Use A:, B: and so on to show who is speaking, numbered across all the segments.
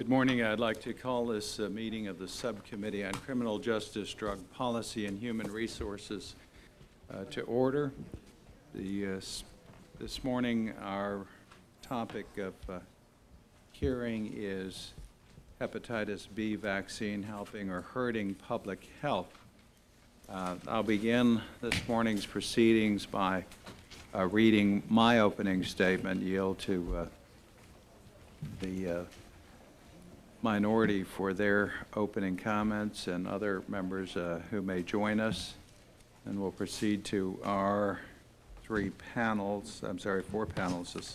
A: Good morning. I'd like to call this meeting of the Subcommittee on Criminal Justice, Drug Policy, and Human Resources to order. This morning, our topic of hearing is hepatitis B vaccine helping or hurting public health. I'll begin this morning's proceedings by reading my opening statement, yield to the minority for their opening comments and other members who may join us. And we'll proceed to our four panels this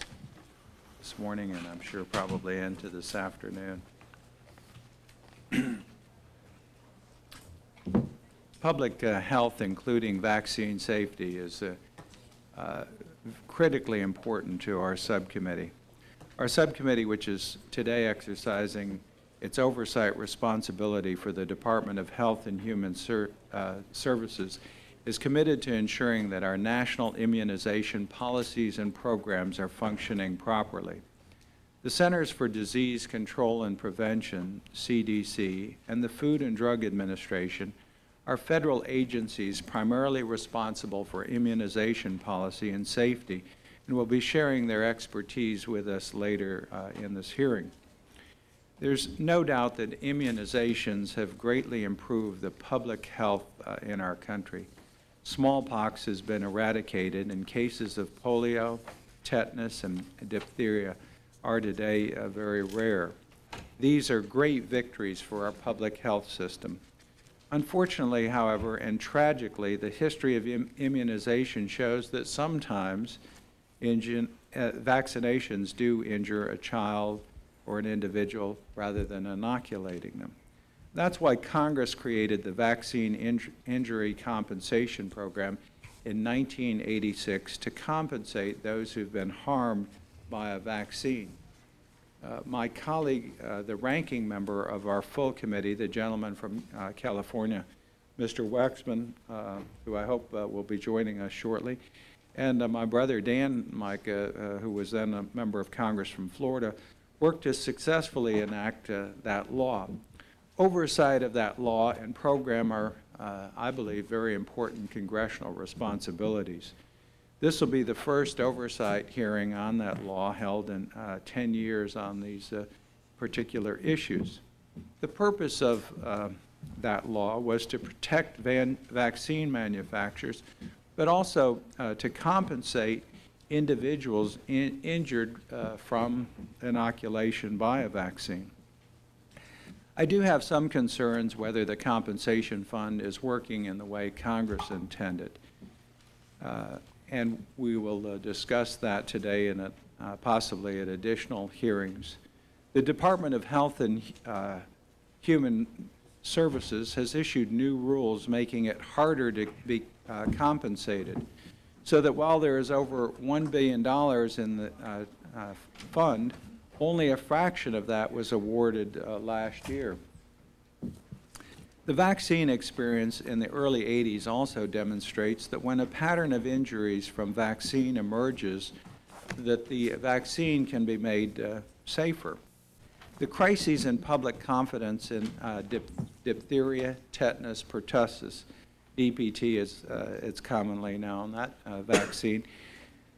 A: morning, and I'm sure probably into this afternoon. Public health, including vaccine safety, is critically important to our subcommittee. Our subcommittee, which is today exercising its oversight responsibility for the Department of Health and Human Services, is committed to ensuring that our national immunization policies and programs are functioning properly. The Centers for Disease Control and Prevention, CDC, and the Food and Drug Administration are federal agencies primarily responsible for immunization policy and safety, and will be sharing their expertise with us later in this hearing. There's no doubt that immunizations have greatly improved the public health in our country. Smallpox has been eradicated, and cases of polio, tetanus, and diphtheria are today very rare. These are great victories for our public health system. Unfortunately, however, and tragically, the history of immunization shows that sometimes vaccinations do injure a child or an individual rather than inoculating them. That's why Congress created the Vaccine Injury Compensation Program in 1986 to compensate those who've been harmed by a vaccine. My colleague, the ranking member of our full committee, the gentleman from California, Mr. Waxman, who I hope will be joining us shortly, and my brother Dan Mica, who was then a member of Congress from Florida, worked to successfully enact that law. Oversight of that law and program are, I believe, very important congressional responsibilities. This will be the first oversight hearing on that law held in 10 years on these particular issues. The purpose of that law was to protect vaccine manufacturers, but also to compensate individuals injured from inoculation by a vaccine. I do have some concerns whether the compensation fund is working in the way Congress intended. And we will discuss that today and possibly at additional hearings. The Department of Health and Human Services has issued new rules making it harder to be compensated, so that while there is over $1 billion in the fund, only a fraction of that was awarded last year. The vaccine experience in the early 80s also demonstrates that when a pattern of injuries from vaccine emerges, that the vaccine can be made safer. The crises in public confidence in diphtheria, tetanus, pertussis, DPT as it's commonly known, that vaccine,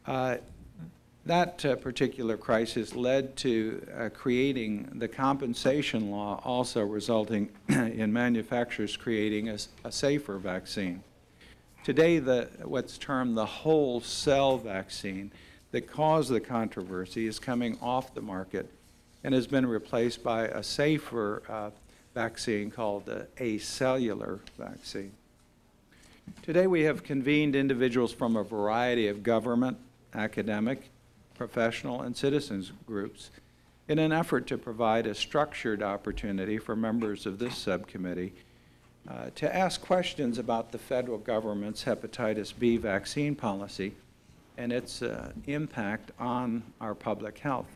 A: that particular crisis led to creating the compensation law, also resulting in manufacturers creating a safer vaccine. Today, what's termed the whole cell vaccine that caused the controversy is coming off the market and has been replaced by a safer vaccine called the acellular vaccine. Today we have convened individuals from a variety of government, academic, professional, and citizens groups in an effort to provide a structured opportunity for members of this subcommittee to ask questions about the federal government's hepatitis B vaccine policy and its impact on our public health.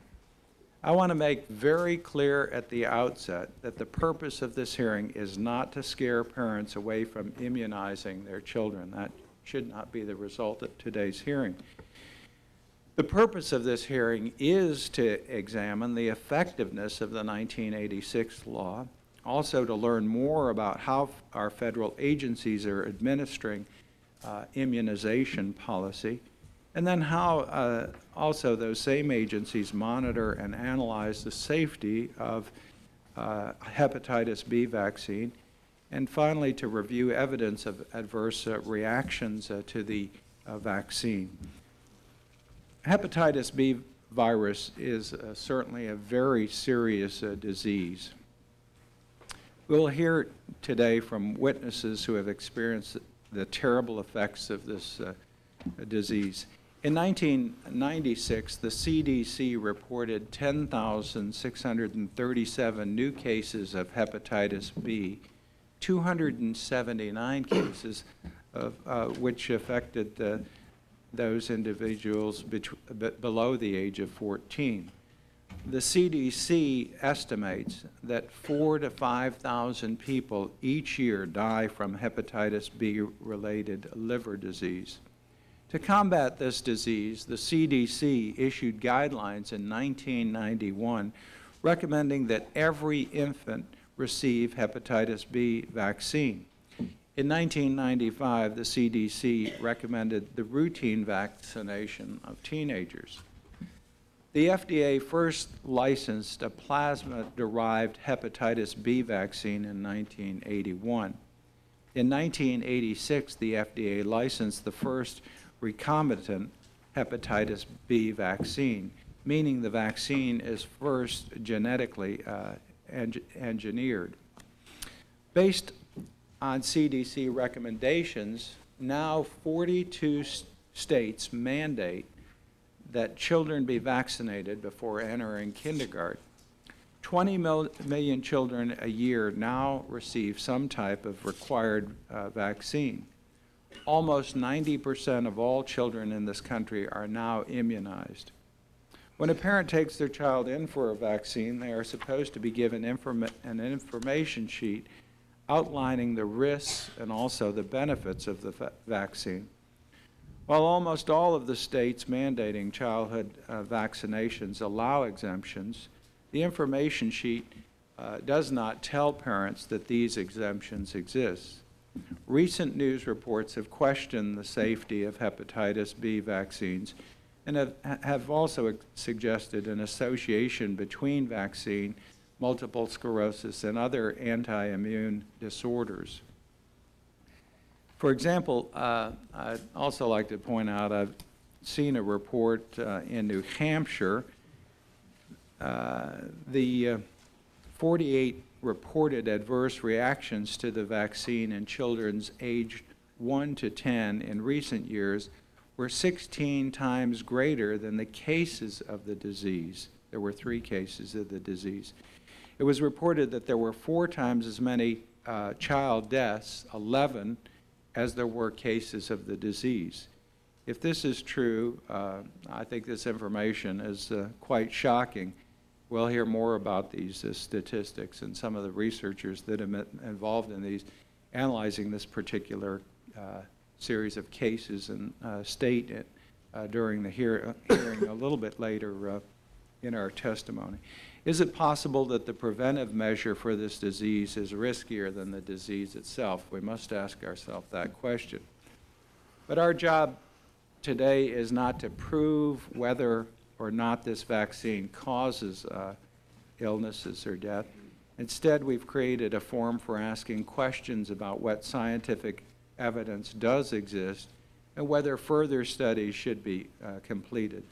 A: I want to make very clear at the outset that the purpose of this hearing is not to scare parents away from immunizing their children. That should not be the result of today's hearing. The purpose of this hearing is to examine the effectiveness of the 1986 law, also to learn more about how our federal agencies are administering immunization policy, and then how also those same agencies monitor and analyze the safety of hepatitis B vaccine, and finally to review evidence of adverse reactions to the vaccine. Hepatitis B virus is certainly a very serious disease. We'll hear today from witnesses who have experienced the terrible effects of this disease. In 1996, the CDC reported 10,637 new cases of hepatitis B, 279 cases of which affected those individuals below the age of 14. The CDC estimates that 4,000 to 5,000 people each year die from hepatitis B-related liver disease. To combat this disease, the CDC issued guidelines in 1991 recommending that every infant receive hepatitis B vaccine. In 1995, the CDC recommended the routine vaccination of teenagers. The FDA first licensed a plasma-derived hepatitis B vaccine in 1981. In 1986, the FDA licensed the first recombinant hepatitis B vaccine, meaning the vaccine is first genetically engineered. Based on CDC recommendations, now 42 states mandate that children be vaccinated before entering kindergarten. 20 million children a year now receive some type of required vaccine. Almost 90% of all children in this country are now immunized. When a parent takes their child in for a vaccine, they are supposed to be given an information sheet outlining the risks and also the benefits of the vaccine. While almost all of the states mandating childhood vaccinations allow exemptions, the information sheet does not tell parents that these exemptions exist. Recent news reports have questioned the safety of hepatitis B vaccines and have also suggested an association between vaccine, multiple sclerosis, and other anti-immune disorders. For example, I'd also like to point out I've seen a report in New Hampshire. The 48 reported adverse reactions to the vaccine in children aged 1 to 10 in recent years were 16 times greater than the cases of the disease. There were 3 cases of the disease. It was reported that there were 4 times as many child deaths, 11, as there were cases of the disease. If this is true, I think this information is quite shocking. We'll hear more about these statistics and some of the researchers that have been involved in these, analyzing this particular series of cases and state it during the hearing a little bit later in our testimony. Is it possible that the preventive measure for this disease is riskier than the disease itself? We must ask ourselves that question. But our job today is not to prove whether or not this vaccine causes illnesses or death. Instead, we've created a forum for asking questions about what scientific evidence does exist and whether further studies should be completed.